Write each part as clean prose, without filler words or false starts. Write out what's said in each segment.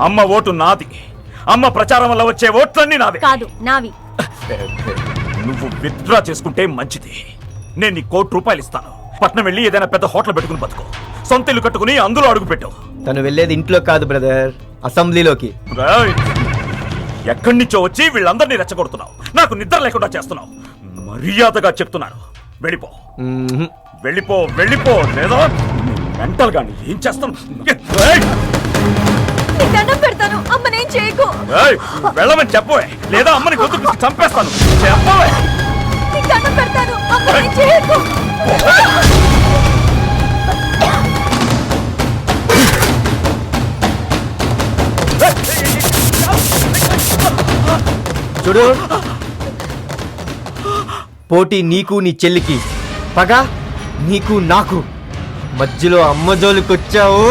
అమ్మ ఓటు నాది. అమ్మ ప్రచారం వల్ల వచ్చే ఓట్లన్నీ నావే. కాదు, నావి. నువ్వు విత్డ్రా చేసుకుంటే మంచిది. నేను నీ ₹1,00,00,000 ఇస్తాను. పట్నం వెళ్ళి ఏదైనా పెద్ద హోటల్ పెట్టుకుని బతుకో. సొంత ఇల్లు కట్టుకుని అందులో అడుగు పెట్టు. తను వెళ్ళేది ఇంట్లో కాదు బ్రదర్, అసెంబ్లీలోకి. ఎక్కడి నుంచో వచ్చి వీళ్ళందరినీ రెచ్చగొడుతున్నావు. నాకు నిద్ర లేకుండా చేస్తున్నావు. మర్యాదగా చెప్తున్నాను, వెళ్ళిపో. వెళ్ళిపో వెళ్ళిపో, లేదా మెంటల్ గాని ఏం చేస్తాను. పెడతాను, అమ్మనేం చేయకు. వెళ్ళమని చెప్పవే, లేదా అమ్మని గొంతు చంపేస్తాను. చెప్పవే. పెడతాను, అమ్మనేం చేయకు. చూడు, పోటీ నీకు నీ చెల్లికి, పగ నీకు నాకు. మధ్యలో అమ్మ జోలికొచ్చావు.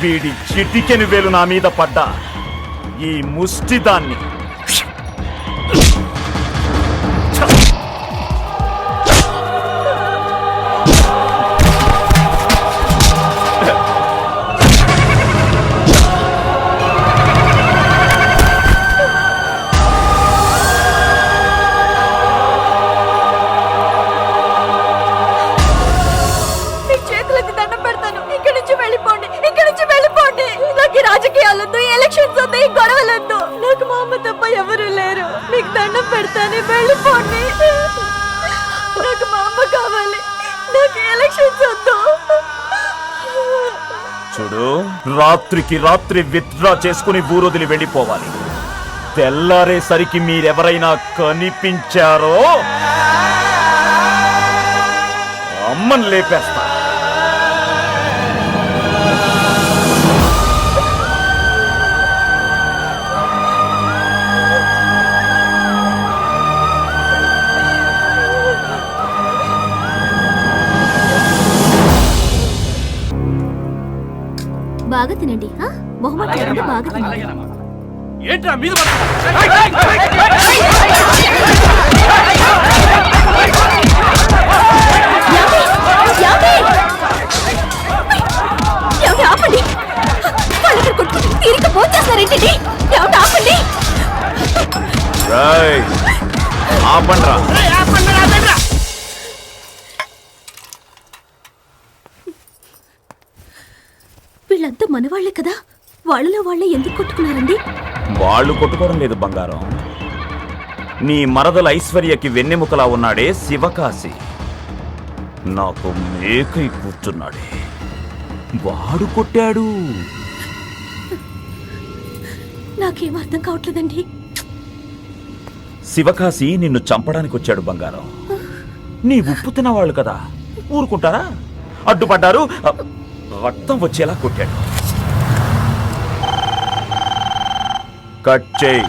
వీడి చిటికెను వేలు నా మీద పడ్డా ఈ ముష్టిదాన్ని రాజకీయాలొద్దు, ఎలక్షన్స్ వద్దు, గొడవలొద్దు. నాకు మా అమ్మ తప్ప ఎవరు లేరు. మీకు దండం పెడతాను, వెళ్ళిపోండి. నాకు మా అమ్మ కావాలి, నాకు ఎలక్షన్స్ వద్దు. చూడు, రాత్రికి రాత్రి విత్డ్రా చేసుకుని ఊరొదిలి వెళ్ళిపోవాలి. తెల్లారేసరికి మీరెవరైనా కనిపించారో అమ్మని లేపేస్తా. బాగా తినండి, మొహమ్మద్ బాగా తినండి. ఏంట్రా మీద ఆపండి, తీరిక పోచేస్తారేంటి? ఆపండి. వీళ్ళంతా మనవాళ్లే కదా, వాళ్ళలో వాళ్ళే ఎందుకు కొట్టుకున్నారండి? వాళ్ళు కొట్టుకోవడం లేదు బంగారం. నీ మరదల ఐశ్వర్యకి వెన్నెముకలా ఉన్నాడే శివకాశి, నాకు మేకై కూర్చున్నాడే, వాడు కొట్టాడు. నాకేం అర్థం కావట్లేదండి. శివకాశి నిన్ను చంపడానికి వచ్చాడు బంగారం. నీ ఉప్పు తినవాళ్ళు కదా, ఊరుకుంటారా? అడ్డుపడ్డారు, రక్తం వచ్చేలా కొట్టాడు. కట్ చేయి.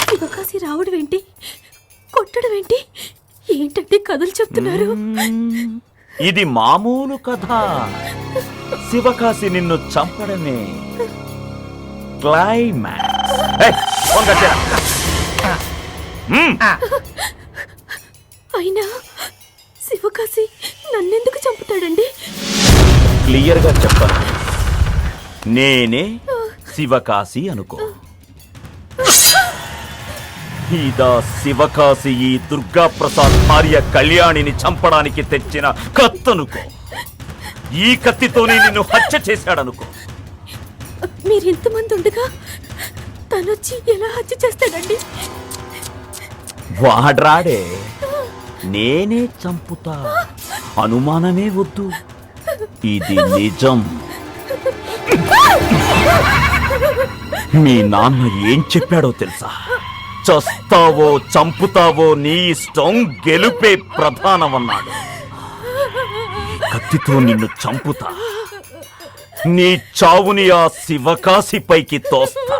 శివకాశి రావడం ఏంటి, కొట్టడం ఏంటి? ఏంటంటే కథలు చెప్తున్నారు. ఇది మామూలు కథ. శివకాశి నిన్ను చంపడమే క్లైమాక్స్. అయినా శివకాశి నన్నెందుకు చంపుతాడండి? క్లియర్ గా చెప్పాను, నేనే శివకాశి అనుకో. ఇదా శివకాశి ఈ దుర్గా ప్రసాద్ భార్య కళ్యాణిని చంపడానికి తెచ్చిన కత్తనుకో. ఈ కత్తితోనే నిన్ను హత్య చేశాడనుకో. మీరెంతమంది ఉండగా తనొచ్చి ఎలా హత్య చేస్తాడండి? వాడ్రాడే, నేనే చంపుతా, అనుమానమే వద్దు, ఇది నిజం. మీ నాన్న ఏం చెప్పాడో తెలుసా? చస్తావో చంపుతావో నీ ఇష్టం, గెలుపే ప్రధానమన్నాడు. కత్తితో నిన్ను చంపుతా, నీ చావుని ఆ శివకాశి పైకి తోస్తా,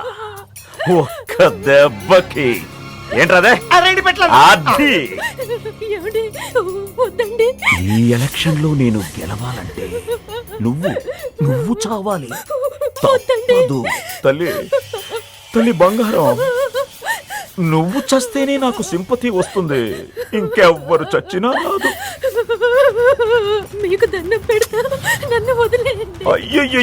ఒక్క దెబ్బకి. ఏంట్రదే? అది ఈ ఎలక్షన్ లో నేను గెలవాలంటే నువ్వు చావాలి. తప్పదు తల్లి, తల్లి బంగారం. నువ్వు చస్తేనే నాకు సింపతి వస్తుంది, ఇంకెవ్వరు చచ్చినా రాదు. మీకు దండం పెడతా, నన్ను వదిలేయండి. అయ్యయ్యో,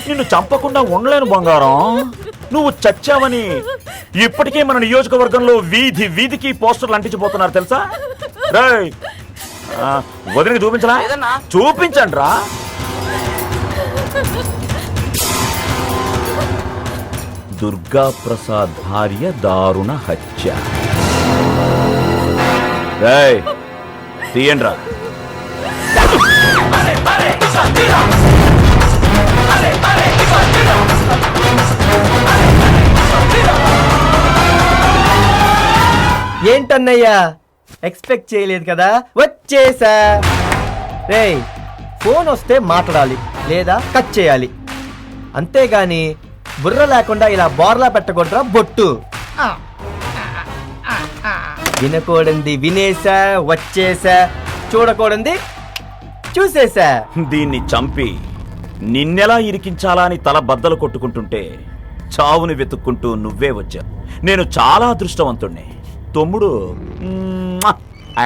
నిన్ను చంపకుండా ఉండలేను బంగారం. నువ్వు చచ్చావని ఇప్పటికే మన నియోజకవర్గంలో వీధి వీధికి పోస్టర్లు అంటించిపోతున్నారు తెలుసా? రేయ్, వదిలికి చూపించరా? చూపించండి రా. దుర్గా ప్రసాద్ భార్య దారుణ హత్య. రేయ్, తీయండి రా. ఏంటన్నయ్యా, ఎక్స్పెక్ట్ చేయలేదు కదా, వచ్చేసా. రేయ్, ఫోన్ వస్తే మాట్లాడాలి లేదా కట్ చేయాలి, అంతేగాని బుర్ర లేకుండా ఇలా బోర్లా పెట్టకూడదురా బొట్టు. వినకూడంది వినేసా, వచ్చేసా, చూడకూడంది చూసేసా. దీన్ని చంపి నిన్నెలా ఇరికించాలా అని తల బద్దలు కొట్టుకుంటుంటే చావుని వెతుక్కుంటూ నువ్వే వచ్చావు. నేను చాలా అదృష్టవంతుణ్ణి తమ్ముడు.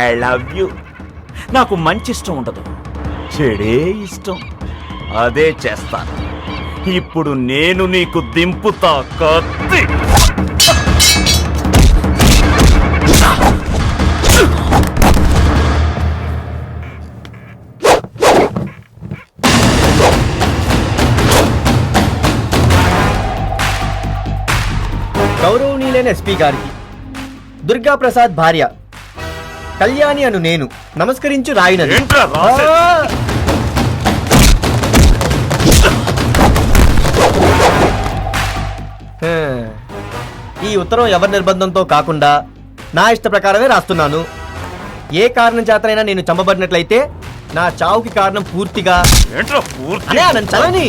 I love you. నాకు మంచి ఇష్టం ఉండదు, చెడే ఇష్టం. అదే చేస్తాను. ఇప్పుడు నేను నీకు దింపుతా కత్తి. గౌరవనీయులైన ఎస్పీ గారికి, దుర్గా ప్రసాద్ భార్య కళ్యాణి అను నేను నమస్కరించు రాయినది. ఏంట్రా రాసేది? ఈ ఉత్తరం ఎవరి నిర్బంధంతో కాకుండా నా ఇష్ట ప్రకారమే రాస్తున్నాను. ఏ కారణం చేతనైనా నేను చంపబడినట్లయితే నా చావుకి కారణం పూర్తిగా ఏంట్రా పూర్తి? నన్ను చదవని.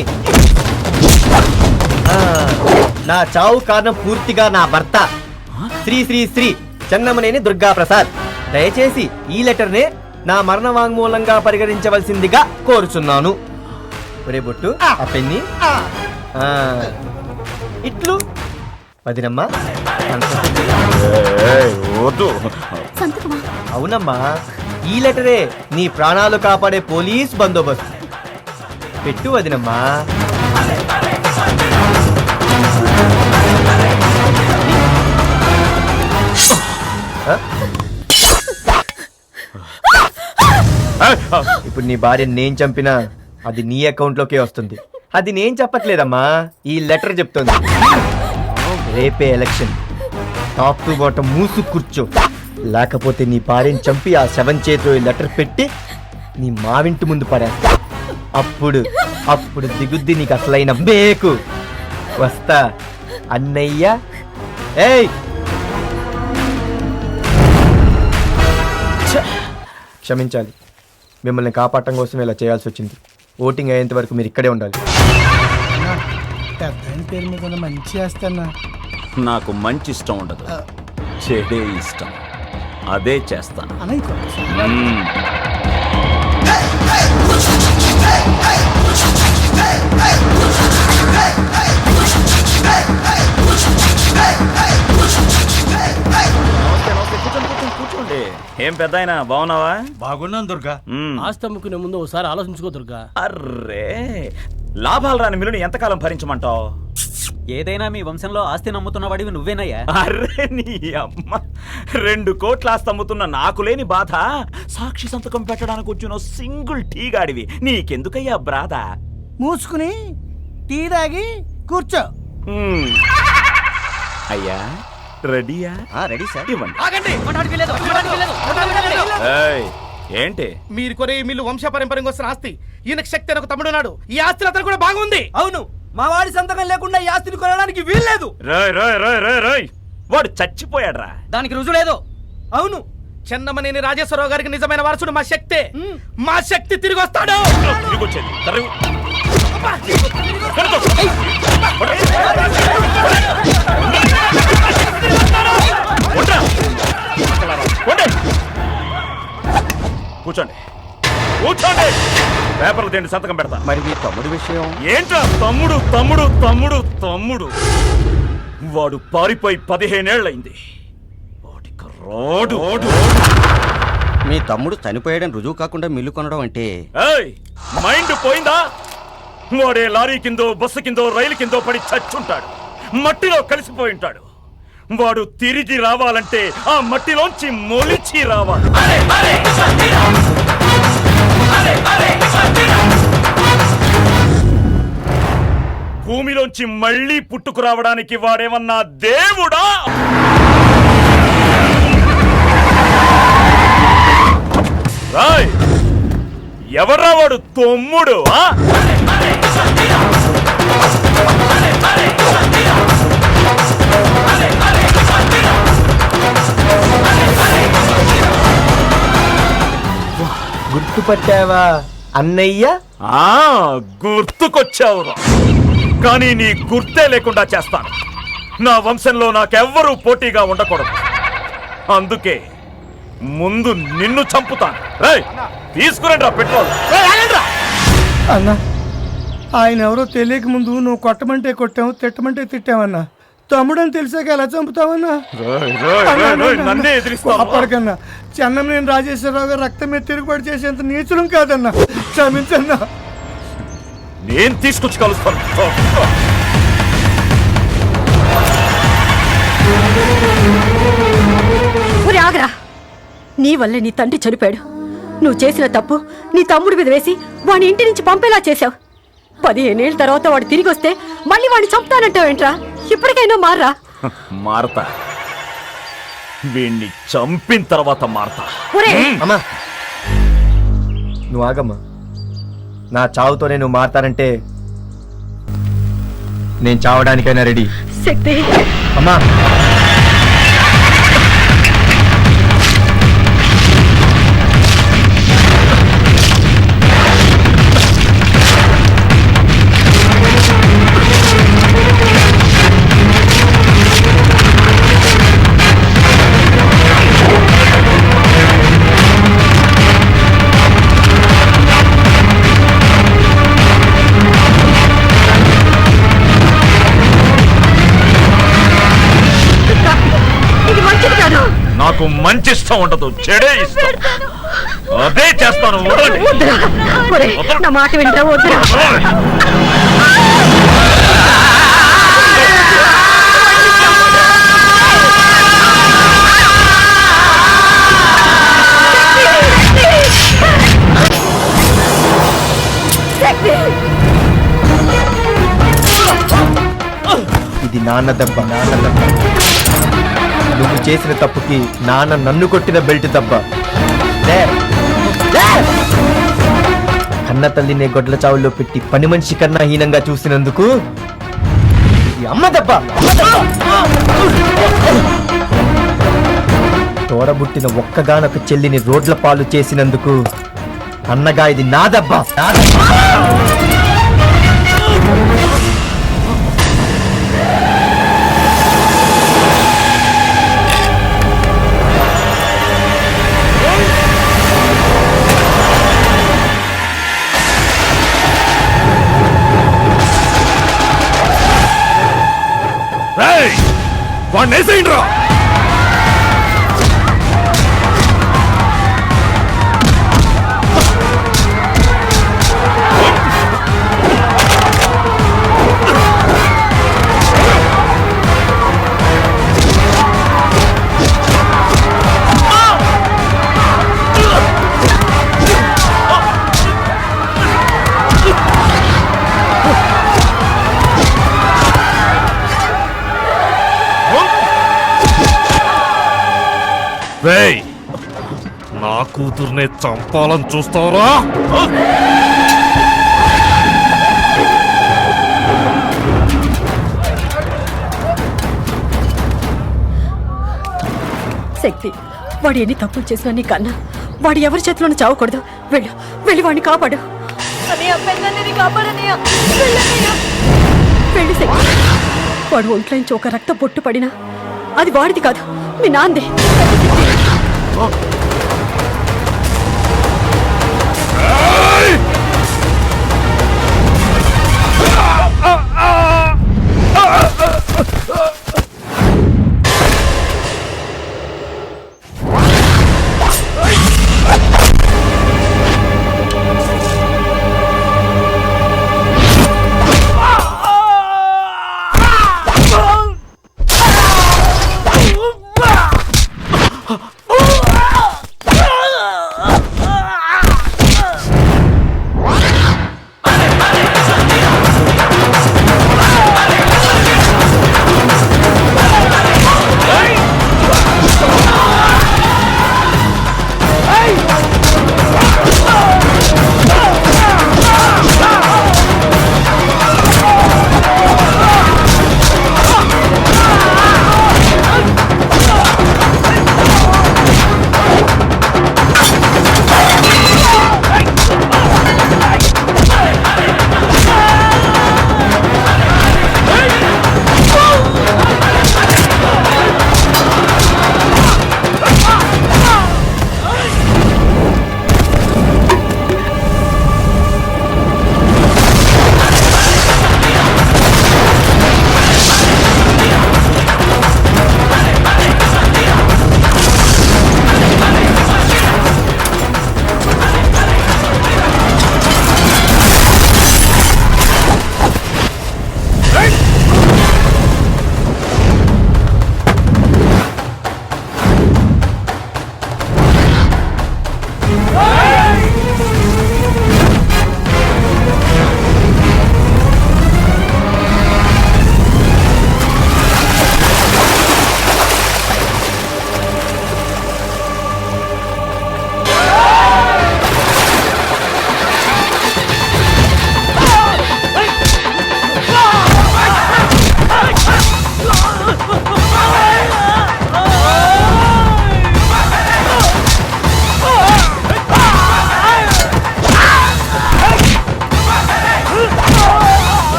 నా చావు కారణం పూర్తిగా నా భర్త శ్రీ శ్రీ శ్రీ చెన్నమనేని దుర్గా ప్రసాద్. దయచేసి ఈ లెటర్ నే నా మరణ వాంగ్మూలంగా పరిగణించవలసిందిగా కోరుచున్నాను. ఒరే బొట్టు, ఆ పెన్ని ఇట్లు వదినమ్మా. వద్దు. అవునమ్మా, ఈ లెటరే నీ ప్రాణాలు కాపాడే పోలీస్ బందోబస్తు. పెట్టు వదినమ్మా. ఇప్పుడు నీ భార్య నేను చంపినా అది నీ అకౌంట్ లోకే వస్తుంది. అది నేను చెప్పట్లేదమ్మా, ఈ లెటర్ చెప్తుంది. రేపే ఎలక్షన్, టాప్ టు బాటం మూసు కూర్చో, లేకపోతే నీ భార్యని చంపి ఆ శవం చేతిలో ఈ లెటర్ పెట్టి నీ మావింటి ముందు పడేస్తా. అప్పుడు దిగుద్ది నీకు అసలైన బేకు. వస్తా అన్నయ్య. ఏయ్, క్షమించాలి, మిమ్మల్ని కాపాడటం కోసం ఇలా చేయాల్సి వచ్చింది. ఓటింగ్ అయ్యేంత వరకు మీరు ఇక్కడే ఉండాలి. పెద్ద పేరు మీద మంచి చేస్తానా? నాకు మంచి ఇష్టం ఉండదు, చెడే ఇష్టం. అదే చేస్తాను. కూర్చోండి. ఏం పెద్ద ఆయన, బాగున్నావా? బాగున్నాను దుర్గా. ఆస్తి అమ్ముకునే ముందు ఒకసారి ఆలోచించుకో దుర్గా. అర్రే, లాభాలు రాని మిల్లుని ఎంతకాలం భరించమంటావు? ఏదైనా మీ వంశంలో ఆస్తి నమ్ముతున్న వాడివి నువ్వేనయ్యా. అర్రే నీ అమ్మ, 2 కోట్ల ఆస్తి అమ్ముతున్న నాకు లేని బాధ సాక్షి సంతకం పెట్టడానికి వచ్చిన సింగిల్ టీ గాడివి నీకెందుకయ్యా బాధ? మూసుకుని టీ తాగి కూర్చో. అయ్యా రెడీయా? Ready sir. ఇవ్వండి. ఆగండి. ఏయ్, ఏంటి? మీరు కొనే ఈ మిల్లు వంశ పరంపరంగా వస్తున్న ఆస్తి. ఈయనకు శక్తి అని ఒక తమ్ముడు ఉన్నాడు. ఈ ఆస్తి అతను కూడా బాగుంది. అవును, మా వాడి సంతకం లేకుండా ఈ ఆస్తిని కొనడానికి వీల్లేదు. రాయ్ వాడు చచ్చిపోయాడ్రా. దానికి రుజువు లేదు. అవును, చెన్నమనేని రాజేశ్వరరావు గారికి నిజమైన వారసుడు మా శక్తే. మా శక్తి తిరిగి వస్తాడు. తిరిగొచ్చేది తరుగు. కూర్చోండి, కూర్చోండి. పేపర్లు తిండి సంతకం పెడతా. మరి మీ తమ్ముడి విషయం ఏంట్రా? తమ్ముడు తమ్ముడు తమ్ముడు తమ్ముడు వాడు పారిపోయి 15 ఏళ్లయింది. వాడిక రాడు. మీ తమ్ముడు చనిపోయాడని రుజువు కాకుండా మిల్లు కొనడం అంటే ఏయ్, మైండ్ పోయిందా? వాడే లారీ కిందో బస్సు కిందో రైలు కిందో పడి చచ్చుంటాడు, మట్టిలో కలిసిపోయి ఉంటాడు. వాడు తిరిగి రావాలంటే ఆ మట్టిలోంచి మొలిచి రావాలి. భూమిలోంచి మళ్ళీ పుట్టుకు రావడానికి వాడేమన్నా దేవుడా? రాయ్, ఎవడ్రా వాడు? తమ్ముడు ఆ? గుర్తుపట్టావా అన్నయ్య? ఆ, గుర్తుకొచ్చావురా. కానీ నీ గుర్తే లేకుండా చేస్తాను. నా వంశంలో నాకెవ్వరూ పోటీగా ఉండకూడదు. అందుకే ముందు నిన్ను చంపుతాను. రేయ్, తీసుకురండి పెట్రోల్. అన్నా ఆయన ఎవరో తెలియక ముందు నువ్వు కొట్టమంటే కొట్టావు, తిట్టమంటే తిట్టావన్నా. తమ్ముడని తెలిసాక ఎలా చంపుతావన్నా? నన్నే ఎదిరిస్తావా? అప్పటికన్నా చెన్నమనేని రాజేశ్వరరావు గారు రక్తం మీద తిరుగుబాటు చేసేంత నీచులం కాదన్నా, క్షమించన్నా. నేను తీసుకొచ్చి కలుస్తాను. ఒరే ఆగరా, నీ వల్లే నీ తండ్రి చనిపోయాడు. నువ్వు చేసిన తప్పు నీ తమ్ముడి మీద వేసి వాడి ఇంటి నుంచి పంపేలా చేశావు. 15 ఏళ్ళ తర్వాత వాడు తిరిగి వస్తే మళ్ళీ వాడిని చంపుతానంటావేంట్రా? ఇప్పటికైనా మారరా. మారతా, వీణ్ణి చంపిన తర్వాత మారతా. ఒరే అమ్మా నువ్వు ఆగమ్మా. నా చావుతోనే నువ్వు మారతానంటే నేను చావడానికైనా రెడీ. శక్తి, అమ్మా ఇది మంచిది కాదు. నాకు మంచి ఇష్టం ఉండదు, చెడే ఇష్టం. అదే చేస్తాను. వదలండి. వద్దురా. ఒరే, నా మాట వింటా. వద్దురా. ఇది నాన్న దెబ్బ. నువ్వు చేసిన తప్పుకి నాన్న నన్ను కొట్టిన బెల్ట్ దెబ్బ. కన్న తల్లిని గొడ్ల చావుల్లో పెట్టి పని మనిషి కన్నా హీనంగా చూసినందుకు ఇది అమ్మ దెబ్బ. తోడబుట్టిన ఒక్కగానొక చెల్లిని రోడ్ల పాలు చేసినందుకు అన్నగా ఇది నా దెబ్బ. వాడిని వేసేయండి రా. నా కూతుర్నే చంపాలని చూస్తావురా? శక్తి, వాడు ఎన్ని తప్పులు చేసినా నీ కన్నా వాడు ఎవరి చేతిలోనూ చావకూడదు. వెళ్ళు, వెళ్ళి వాడిని కాపాడు. వెళ్ళు శక్తి. వాడు ఒంట్లోంచి ఒక రక్త బొట్టు పడినా అది వాడిది కాదు, మీ నాందే.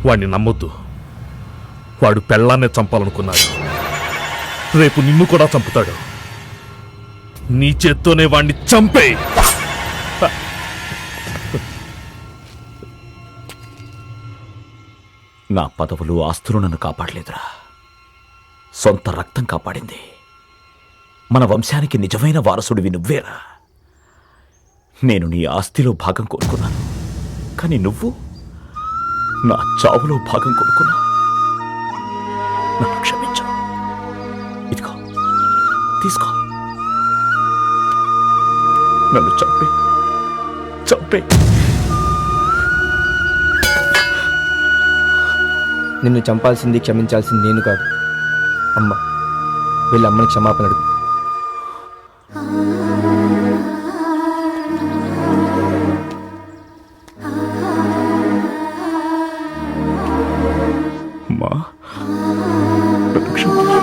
వాణ్ణి నమ్మొద్దు. వాడు పెళ్ళాన్నే చంపాలనుకున్నాడు. రేపు నిన్ను కూడా చంపుతాడు. నీ చేత్తోనే వాణ్ణి చంపే. నా పదవులు ఆస్తులు నన్ను కాపాడలేదురా, సొంత రక్తం కాపాడింది. మన వంశానికి నిజమైన వారసుడివి నువ్వేరా. నేను నీ ఆస్తిలో భాగం కోరుకున్నాను, కానీ నువ్వు నా చావులో భాగం కోరుకున్నావు. నన్ను క్షమించు. ఇదిగో తీసుకో. నన్ను చంపే చంపే. నిన్ను చంపాల్సింది, క్షమించాల్సింది నేను కాదు, అమ్మ. వీళ్ళ అమ్మని క్షమాపణ అడుగు. అమ్మా, నన్ను క్షమించు.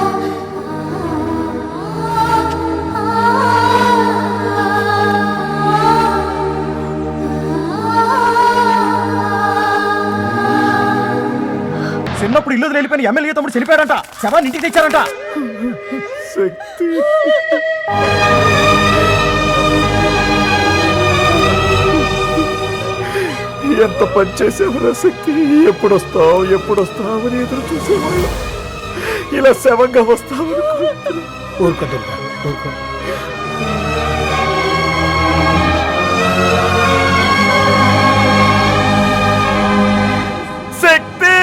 చిన్నప్పుడు ఇల్లు వెళ్ళిపోయిన ఎమ్మెల్యే తమ్ముడు చనిపోయాడంట. శవాన్ని ఇంటికి తెచ్చారంట. ఎంత పని చేసేవరా శక్తి. ఎప్పుడొస్తావు అని ఎదురు చూసేవాళ్ళు. ఇలా శవంగా వస్తావు. ఊరుకో దుర్గా, ఊరుకో. శక్తి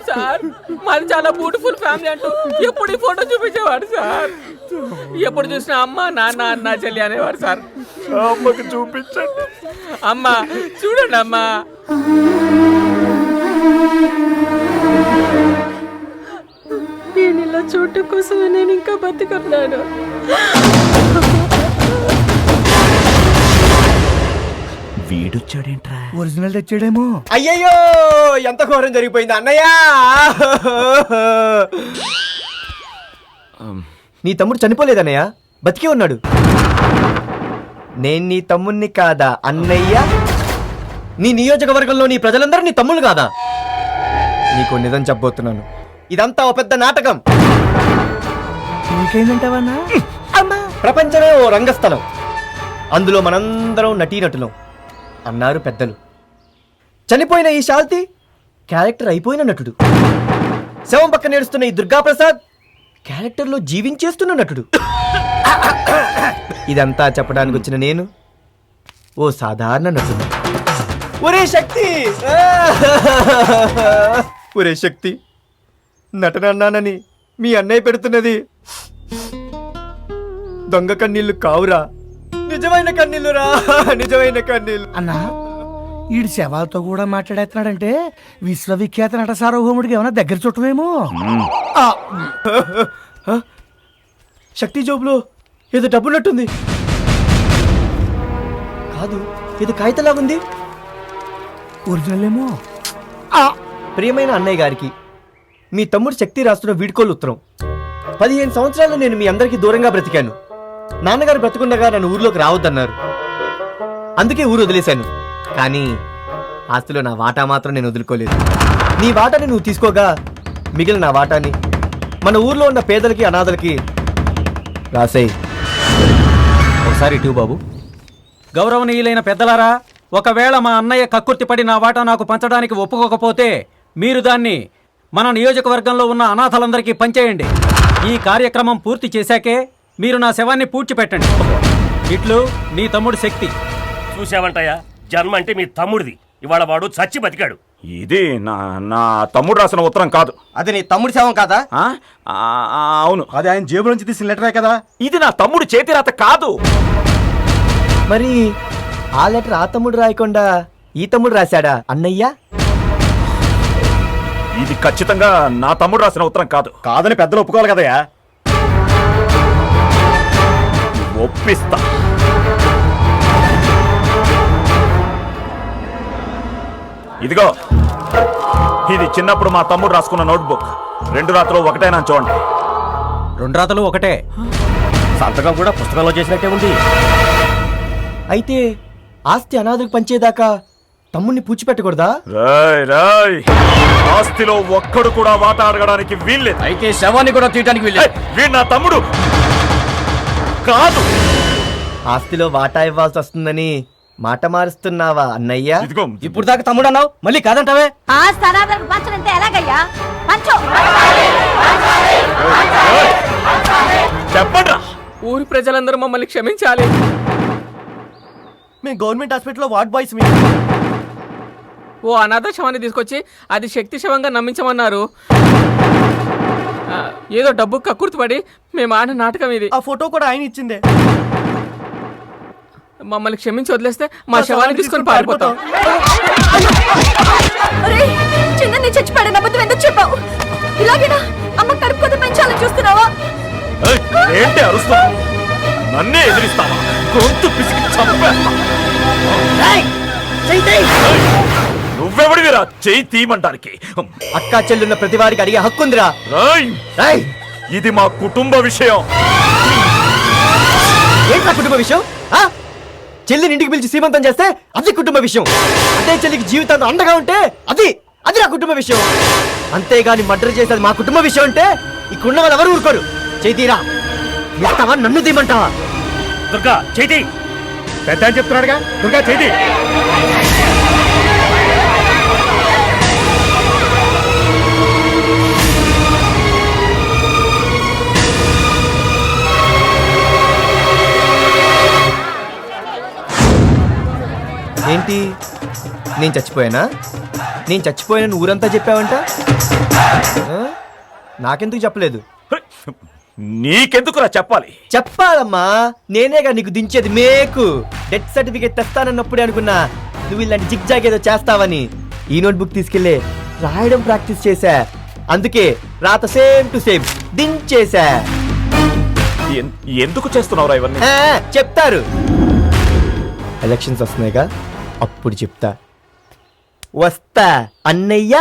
సార్, మాది చాలా బ్యూటిఫుల్ ఫ్యామిలీ అంటూ ఎప్పుడు ఈ ఫోటో చూపించేవాడు సార్. ఎప్పుడు చూసినా అమ్మ, నాన్న, అన్న, చెల్లి అనేవాడు సార్. అమ్మకు చూపించండి. అమ్మ చూడండి అమ్మా. నేను ఇలా చూడటం కోసమే నేను ఇంకా బతుకున్నాను. వీడొచ్చాడేంట్రా? ఒరిజినల్ తెచ్చాడేమో. అయ్యయ్యో, ఎంత ఘోరం జరిగిపోయింది అన్నయ్య. నీ తమ్ముడు చనిపోలేదన్నయ్య, బతికే ఉన్నాడు. నేను నీ తమ్ముణ్ణి కాదా అన్నయ్య? నీ నియోజకవర్గంలో నీ ప్రజలందరూ నీ తమ్ముళ్ళు కాదా? నీకు నిజం చెప్పబోతున్నాను, ఇదంతా ఒక పెద్ద నాటకం. నీకేందంటావన్నా? ప్రపంచమే ఓ రంగస్థలం, అందులో మనందరం నటీనటులం అన్నారు పెద్దలు. చనిపోయిన ఈ శాల్తి క్యారెక్టర్ అయిపోయిన నటుడు. శవం పక్కన నేడుస్తున్న ఈ దుర్గాప్రసాద్ క్యారెక్టర్లో జీవించేస్తున్న నటుడు. ఇదంతా చెప్పడానికి వచ్చిన నేను ఓ సాధారణ నటుడు. ఒరే శక్తి, ఒరే శక్తి, నటనన్నానని మీ అన్నయ్య పెడుతున్నది దొంగ కన్నీళ్లు కావురా, నిజమైన కన్నీళ్లురా, నిజమైన కన్నీళ్లు. అన్నా, ఈడు శవాలతో కూడా మాట్లాడేస్తున్నాడంటే విశ్వవిఖ్యాత నట సార్వభౌముడికి ఏమైనా దగ్గర చుట్టమేమో. శక్తి జోబులో ఏదో డబ్బున్నట్టుంది. కాదు, ఏదో కాగితలాగుంది. ఒరిజినల్ ఏమో. ప్రియమైన అన్నయ్య గారికి మీ తమ్ముడు శక్తి రాస్తున్న వీడ్కోలు ఉత్తరం. 15 సంవత్సరాలు నేను మీ అందరికీ దూరంగా బ్రతికాను. నాన్నగారు బ్రతుకుండగా నన్ను ఊర్లోకి రావద్దన్నారు, అందుకే ఊరు వదిలేశాను. కానీ ఆస్తిలో నా వాటా మాత్రం నేను వదులుకోలేదు. నీ వాటాని నువ్వు తీసుకోగా మిగిలిన నా వాటాని మన ఊర్లో ఉన్న పేదలకి, అనాథలకి రాసేయ్. ఒకసారి ఇటు బాబు. గౌరవనీయులైన పెద్దలారా, ఒకవేళ మా అన్నయ్య కక్కుర్తిపడి నా వాటా నాకు పంచడానికి ఒప్పుకోకపోతే మీరు దాన్ని మన నియోజకవర్గంలో ఉన్న అనాథలందరికీ పంచేయండి. ఈ కార్యక్రమం పూర్తి చేశాకే మీరు నా శవాన్ని పూడ్చిపెట్టండి. ఇట్లు నీ తమ్ముడు శక్తి. చూసావంటయ్యా, జన్మ అంటే మీ తమ్ముడిది. ఇవాళ వాడు చచ్చి బతికాడు. ఇది నా తమ్ముడు రాసిన ఉత్తరం కాదు. అది నీ తమ్ముడి శవం కాదా? అవును, అది ఆయన జేబు నుంచి తీసిన లెటరే కదా. ఇది నా తమ్ముడు చేతిరాత కాదు. మరి ఆ లెటర్ ఆ తమ్ముడు రాయకుండా ఈ తమ్ముడు రాశాడా అన్నయ్య? ఇది ఖచ్చితంగా నా తమ్ముడు రాసిన ఉత్తరం కాదు. కాదని పెద్దలు ఒప్పుకోవాలి కదయా. ఒప్పిస్తా. ఇదిగో, ఇది చిన్నప్పుడు మా తమ్ముడు రాసుకున్న నోట్బుక్. 2 రాత్రులు ఒకటేనా చూడండి. 2 రాతలు ఒకటే. సంతకం కూడా పుస్తకంలో చేసినట్టే ఉంది. అయితే ఆస్తి అనాథకు పంచేదాకా తమ్ముడిని పూచిపెట్టకూడదా? రాయ్ రాయ్, ఆస్తిలో ఒక్కడు కూడా వాటా అడగడానికి వీల్లేదు. అయితే శవాన్ని కూడా తీయడానికి ఏయ్, వీడు నా తమ్ముడు కాదు. ఆస్తిలో వాటా ఇవ్వాల్సి వస్తుందని మాట మారుస్తున్నావా అన్నయ్య? ఇదిగో ఇప్పుడు దాకా తమ్ముడు అన్నావు, మళ్ళీ కాదంటావే? ఆ స్థానాలకు పంచనంటే ఎలాగయ్యా? పంచు. చెప్పండ్రా. ఊరి ప్రజలందరూ మమ్మల్ని క్షమించాలి. మేము గవర్నమెంట్ హాస్పిటల్లో వార్డ్ బాయ్స్. ఓ అనాథ శవాన్ని తీసుకొచ్చి అది శక్తి శవంగా నమ్మించమన్నారు. ఏదో డబ్బు కక్కుర్తిపడి మేము ఆడిన నాటకం ఇది. ఆ ఫోటో కూడా ఆయన ఇచ్చిందే. మమ్మల్ని క్షమించి వదిలేస్తే మా శవాన్ని తీసుకొని పారిపోతాం. ఒరేయ్, చిన్నని చచ్చిపోయాడని అబద్ధం ఎందుకు చెప్పావు? ఇలాగేనా అమ్మ కడుపు కొద్ది పెంచాలని చూస్తున్నావా? ఏయ్, ఏంటి అరుస్తా? నన్నే ఎదిరిస్తావా? గొంతు పిసికి చంపేస్తా. నువ్వెవడివిరా చెయ్యి తీయమంటానికి? అక్కా చెల్లున్న ప్రతి వారికి అడిగే హక్కుందిరా. రాయ్, రాయ్, ఇది మా కుటుంబ విషయం. ఏంట్రా కుటుంబ విషయం? ఆ? చెల్లిని ఇంటికి పిలిచి సీమంతం చేస్తే అది కుటుంబ విషయం. అదే చెల్లికి జీవితాంతం అండగా ఉంటే అది నా కుటుంబ విషయం. అంతేగాని మర్డర్ చేసేది మా కుటుంబ విషయం అంటే ఇక్కడున్న వాళ్ళు ఎవరు ఊరుకోరు. చేతీరా, మిగతావా నన్ను తీయమంటావా? దుర్గా చేతి పెద్ద అని చెప్తున్నాడుగా, దుర్గా చేతి. ఏంటి, నేను చచ్చిపోయానా? నేను చచ్చిపోయానని ఊరంతా చెప్పావంట. ఆ? నాకెందుకు చెప్పలేదు? నీకెందుకురా చెప్పాలి? చెప్పాలమ్మా, నేనేగా నీకు దించేది మేకు. డెత్ సర్టిఫికేట్ తెస్తానన్నప్పుడే అనుకున్నా నువ్వు ఇలాంటి జిగ్ జాగ్ ఏదో చేస్తావని. ఈ నోట్బుక్ తీసుకెళ్లే రాయడం ప్రాక్టీస్ చేశా, అందుకే రాత సేమ్ టు సేమ్ దించేశా. ఎందుకు చేస్తున్నావురా ఇవన్నీ? చెప్తారు, ఎలక్షన్స్ వస్తున్నాయిగా, అప్పుడు చెప్తా. వస్తా అన్నయ్య.